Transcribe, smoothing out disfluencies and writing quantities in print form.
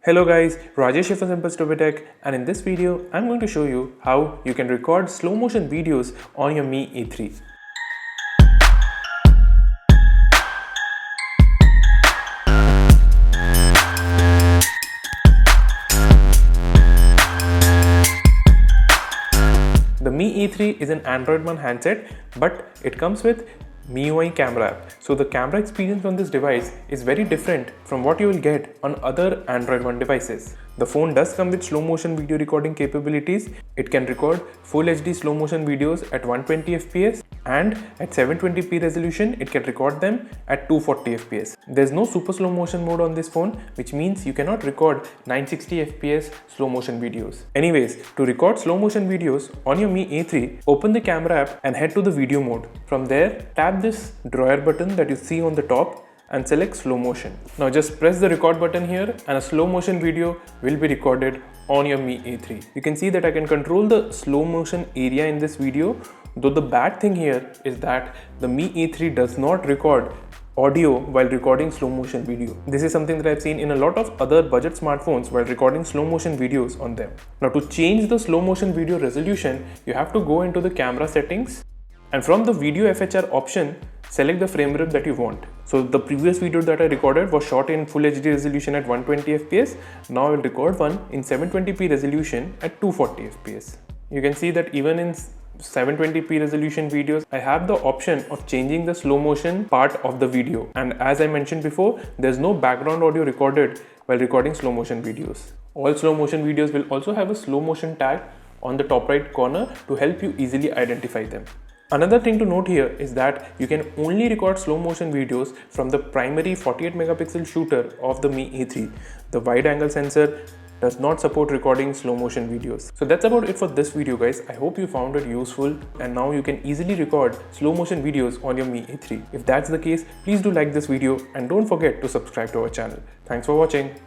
Hello guys, Rajesh here from Simple Stupid Tech, and in this video I'm going to show you how you can record slow motion videos on your Mi A3. The Mi A3 is an Android One handset, but it comes with MIUI camera app. So the camera experience on this device is very different from what you will get on other Android One devices. The phone does come with slow motion video recording capabilities. It can record full HD slow motion videos at 120 fps, and at 720p resolution it can record them at 240 fps. There's no super slow motion mode on this phone, which means you cannot record 960 fps slow motion videos. Anyways, to record slow motion videos on your Mi A3, open the camera app and head to the video mode. From there, tap this drawer button that you see on the top and select slow motion. Now just press the record button here and a slow motion video will be recorded on your Mi A3. You can see that I can control the slow motion area in this video, though the bad thing here is that the Mi A3 does not record audio while recording slow motion video. This is something that I've seen in a lot of other budget smartphones while recording slow motion videos on them. Now to change the slow motion video resolution, you have to go into the camera settings, and from the video FHR option, select the frame rate that you want. So the previous video that I recorded was shot in full HD resolution at 120 fps. Now I will record one in 720p resolution at 240 fps. You can see that even in 720p resolution videos, I have the option of changing the slow motion part of the video. And as I mentioned before, there's no background audio recorded while recording slow motion videos. All slow motion videos will also have a slow motion tag on the top right corner to help you easily identify them. Another thing to note here is that you can only record slow motion videos from the primary 48 megapixel shooter of the Mi A3. The wide angle sensor does not support recording slow motion videos. So that's about it for this video guys. I hope you found it useful, and now you can easily record slow motion videos on your Mi A3. If that's the case, please do like this video and don't forget to subscribe to our channel. Thanks for watching.